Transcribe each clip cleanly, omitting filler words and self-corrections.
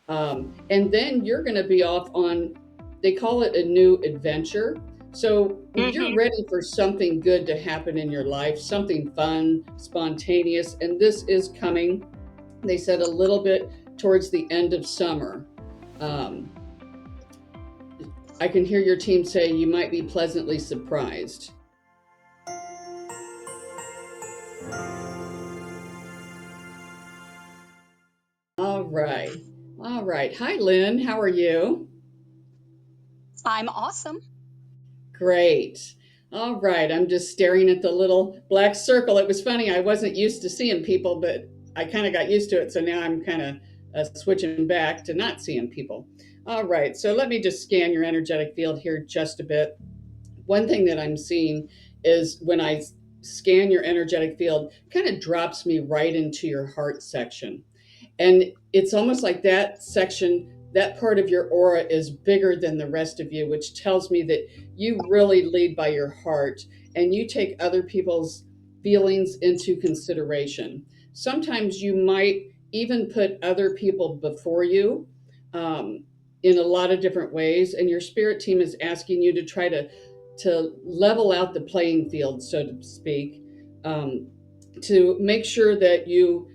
And then you're going to be off on, they call it a new adventure. So you're Hmm. ready for something good to happen in your life, something fun, spontaneous. And this is coming, they said, a little bit towards the end of summer. Um, I can hear your team say you might be pleasantly surprised. All right. All right. Hi, Lynn. How are you? I'm awesome. Great. All right. I'm just staring at the little black circle. It was funny. I wasn't used to seeing people, but I kind of got used to it. So now I'm kind of switching back to not seeing people. All right. So let me just scan your energetic field here just a bit. One thing that I'm seeing is when I scan your energetic field, kind of drops me right into your heart section. And it's almost like that section, that part of your aura is bigger than the rest of you, which tells me that you really lead by your heart and you take other people's feelings into consideration. Sometimes you might even put other people before you, um, in a lot of different ways, and your spirit team is asking you to try to level out the playing field, so to speak, um, to make sure that you,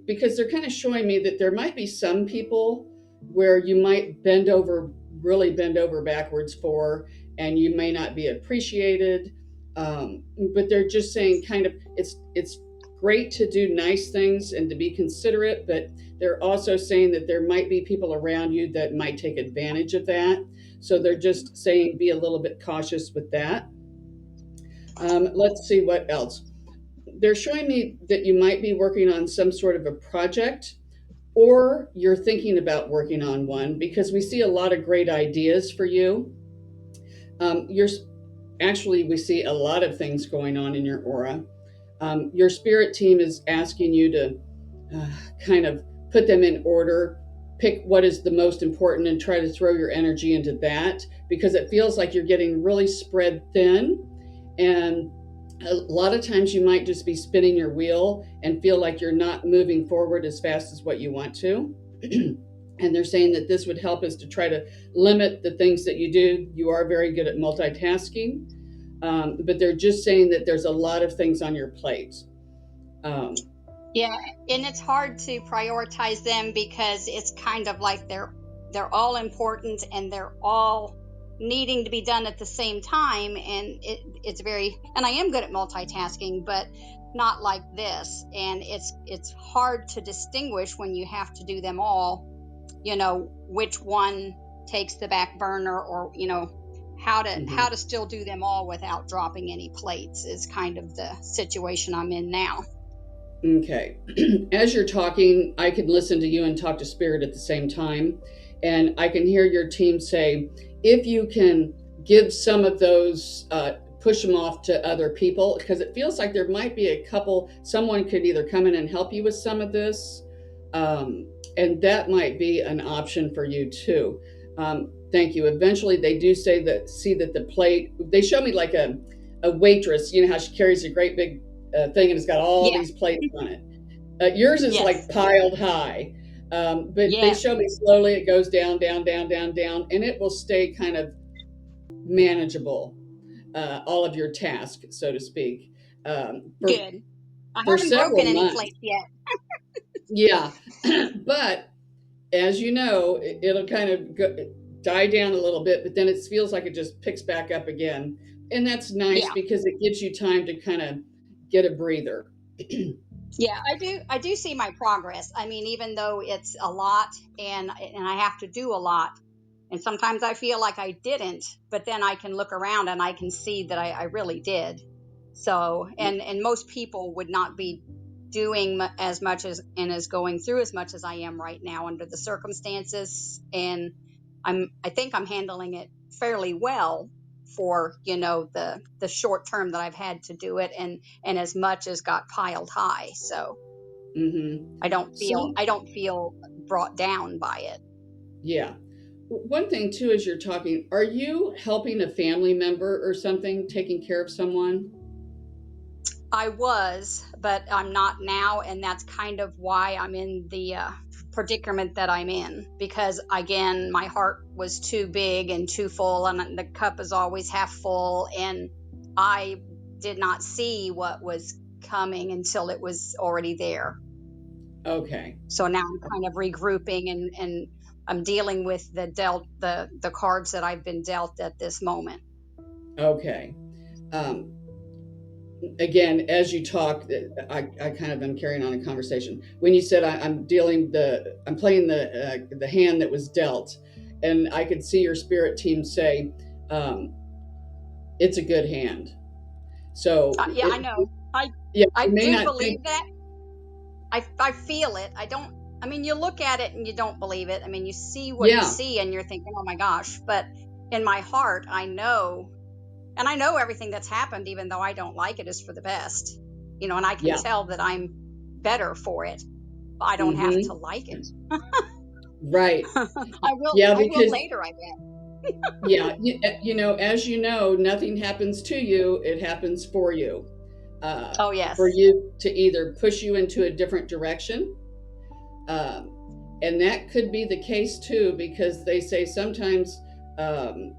because they're kind of showing me that there might be some people where you might bend over, really bend over backwards for, and you may not be appreciated. But they're just saying, kind of, it's great to do nice things and to be considerate, but they're also saying that there might be people around you that might take advantage of that. So they're just saying be a little bit cautious with that. Let's see what else. They're showing me that you might be working on some sort of a project, or you're thinking about working on one, because we see a lot of great ideas for you. You're actually, we see a lot of things going on in your aura. Your spirit team is asking you to uh, kind of put them in order, pick what is the most important, and try to throw your energy into that, because it feels like you're getting really spread thin. And a lot of times you might just be spinning your wheel and feel like you're not moving forward as fast as what you want to. And they're saying that this would help us to try to limit the things that you do. You are very good at multitasking, but they're just saying that there's a lot of things on your plate. Um, Yeah, and it's hard to prioritize them because it's kind of like they're all important and they're all needing to be done at the same time, and it's very, and I am good at multitasking, but not like this, and it's hard to distinguish when you have to do them all, which one takes the back burner, or how mhm. to still do them all without dropping any plates is kind of the situation I'm in now. Okay. As you're talking, I can listen to you and talk to spirit at the same time. And I can hear your team say, if you can give some of those, push them off to other people, because it feels like there might be a couple, someone could either come in and help you with some of this. And that might be an option for you too. Thank you. Eventually, they do say that, see that the plate, they show me like a waitress, you know how she carries a great big thing and it's got all Yeah. these plates on it. Yours is like Yes. piled high, but they Yes. show me slowly it goes down, down, down, down, down, and it will stay kind of manageable. All of your tasks, so to speak, for Good. I haven't several broken any months. plates yet. Yeah, but as you know, it'll kind of die down a little bit, but then it feels like it just picks back up again, and that's nice Yeah. because it gives you time to kind of get a breather. Yeah, I do see my progress. I mean, even though it's a lot, and I have to do a lot, and sometimes I feel like I didn't, but then I can look around and I can see that I really did. So, and most people would not be doing as much as, and as going through as much as I am right now under the circumstances, and I think I'm handling it fairly well for, the short term that I've had to do it, and as much as got piled high. So Hmm. I So don't feel brought down by it. yeah. One thing too, as you're talking, are you helping a family member or something, taking care of someone? I was, but I'm not now, and that's kind of why I'm in the predicament that I'm in, because again, my heart was too big and too full, and the cup is always half full, and I did not see what was coming until it was already there. Okay. So now I'm kind of regrouping, and I'm dealing with the cards that I've been dealt at this moment. Okay. Um, Again, as you talk, I kind of am carrying on a conversation. When you said I'm playing the hand that was dealt, and I could see your spirit team say, um, "It's a good hand." So Yeah, I it, know. yeah, I it may do not be. believe that. I feel it. I don't. I mean, you look at it and you don't believe it. I mean, you see what you Yeah, see and you're thinking, "Oh my gosh!" But in my heart, I know, and I know everything that's happened, even though I don't like it, is for the best. And I can yeah, tell that I'm better for it. But I don't have to mm-hmm, like it. right, I will. yeah, I will because later, I bet. yeah, as you know, nothing happens to you; it happens uh, Oh for yes. you to either push you into a different direction. Um, and that could be the case too, because they say sometimes um,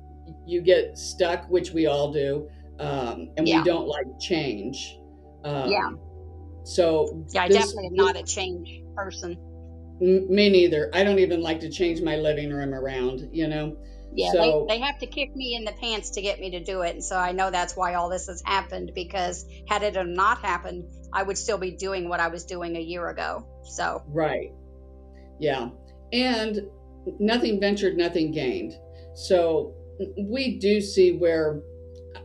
you get stuck, which we all do, and we Yeah. don't like change. Yeah. Um, so Yeah. I definitely am not a change person. me neither. I don't even like to change my living room around. Yeah, So they have to kick me in the pants to get me to do it, and so I know that's why all this has happened, because had it have not happened, I would still be doing what I was doing a year ago. So, right, yeah, and nothing ventured, nothing gained. So we do see where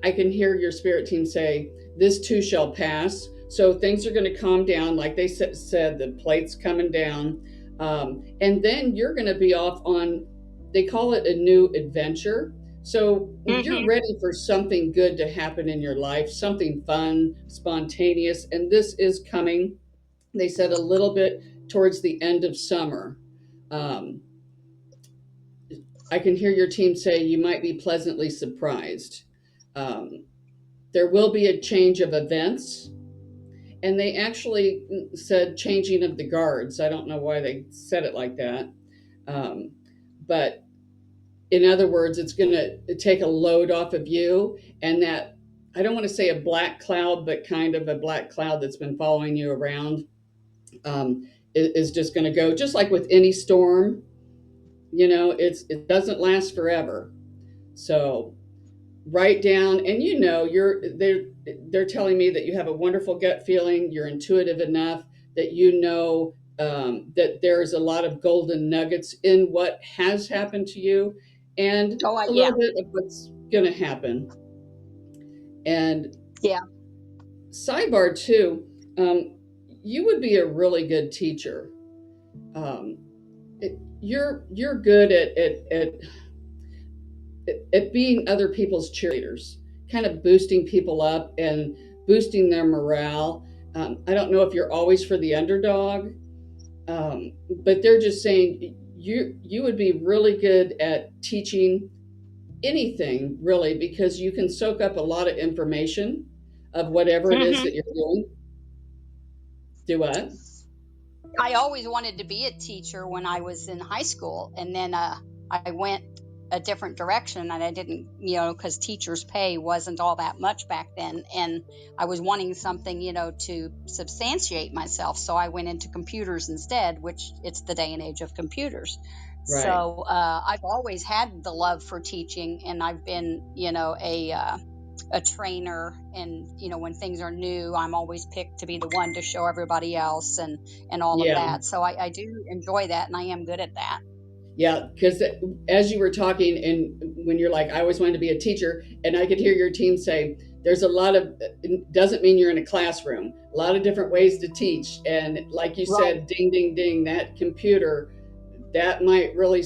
I can hear your spirit team say, "This too shall pass." So things are going to calm down, like they said, the plate's coming down. And then you're going to be off on, they call it a new adventure. So you're hmm ready for something good to happen in your life, something fun, spontaneous. And this is coming, they said, a little bit towards the end of summer. Um, I can hear your team say you might be pleasantly surprised. Um, there will be a change of events, and they actually said changing of the guards. I don't know why they said it like that, um, but in other words, it's going to take a load off of you, and that, I don't want to say a black cloud, but kind of a black cloud that's been following you around, is just going to go, just like with any storm. It doesn't last forever. So write down, and they're telling me that you have a wonderful gut feeling, you're intuitive enough that that there's a lot of golden nuggets in what has happened to you, and oh a yeah, little bit of what's going to happen. And yeah. sidebar too, you would be a really good teacher. um, you're good at being other people's cheerleaders, kind of boosting people up and boosting their morale. I don't know if you're always for the underdog, but they're just saying you would be really good at teaching anything, really, because you can soak up a lot of information of whatever it is hmm that you're doing. Do what? I always wanted to be a teacher when I was in high school, and then I went a different direction, and I didn't, because teachers' pay wasn't all that much back then, and I was wanting something, to substantiate myself. So I went into computers instead, which it's the day and age of computers. Right. So I've always had the love for teaching, and I've been, a trainer, and when things are new, I'm always picked to be the one to show everybody else, and all of Yeah. that. So I do enjoy that, and I am good at that. Yeah, because as you were talking, and when you're like, I always wanted to be a teacher, and I could hear your team say, there's a lot of, it doesn't mean you're in a classroom, a lot of different ways to teach. And like you Right. said, ding, ding, ding, that computer, that might really,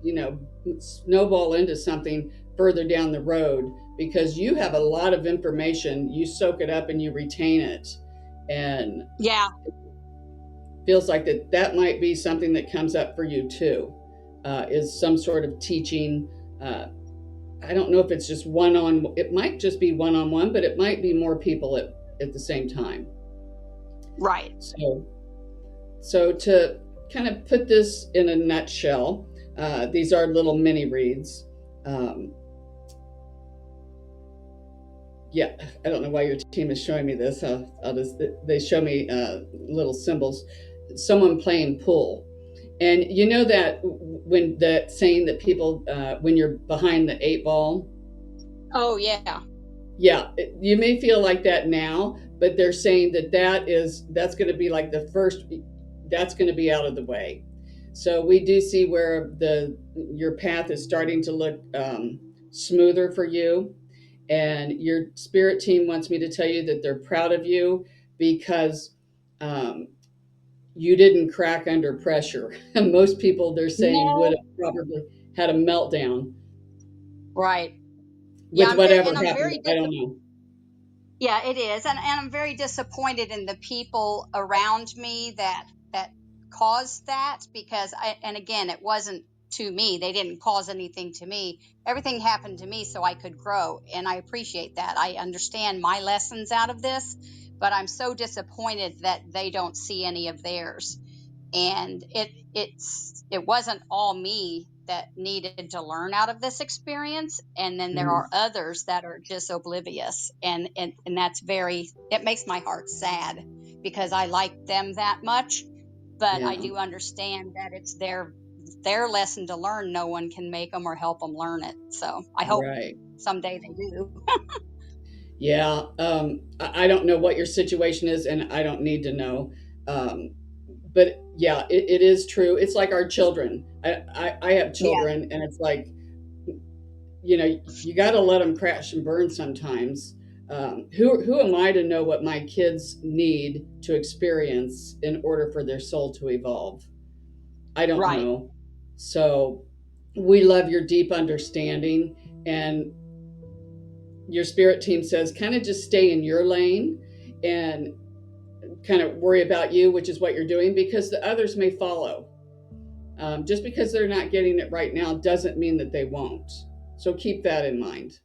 you know, snowball into something further down the road, because you have a lot of information, you soak it up and you retain it. And Yeah. feels like that might be something that comes up for you too, is some sort of teaching. uh, I don't know if it's just it might just be one-on-one, but it might be more people at the same time. Right. So to kind of put this in a nutshell. These are little mini reads. Um, yeah, I don't know why your team is showing me this. I'll just, they show me little symbols. Someone playing pool. And you know that when that saying that people, when you're behind the eight ball, Oh, yeah. yeah, you may feel like that now, but they're saying that that's going to be like the first, that's going to be out of the way. So we do see where the your path is starting to look smoother for you, and your spirit team wants me to tell you that they're proud of you because um, you didn't crack under pressure. Most people, they're saying, would No. have probably had a meltdown Right. Yeah, with whatever I'm happened. very I don't know. Yeah, it is, and I'm very disappointed in the people around me that caused that, because and again, it wasn't to me. They didn't cause anything to me. Everything happened to me so I could grow, and I appreciate that. I understand my lessons out of this, but I'm so disappointed that they don't see any of theirs. And it wasn't all me that needed to learn out of this experience, and then there are Mhm. others that are just oblivious, and that's very, it makes my heart sad because I like them that much, but I Yeah, do understand that it's their lesson to learn. No one can make them or help them learn it, so I hope right. someday they do. Yeah, I don't know what your situation is, and I don't need to know. Um, but yeah, it is true. It's like our children. I have Yeah. children, and it's like, you got to let them crash and burn sometimes. Who am I to know what my kids need to experience in order for their soul to evolve? I don't Right. know. So we love your deep understanding, and your spirit team says kind of just stay in your lane and kind of worry about you, which is what you're doing, because the others may follow. Just because they're not getting it right now doesn't mean that they won't. So keep that in mind.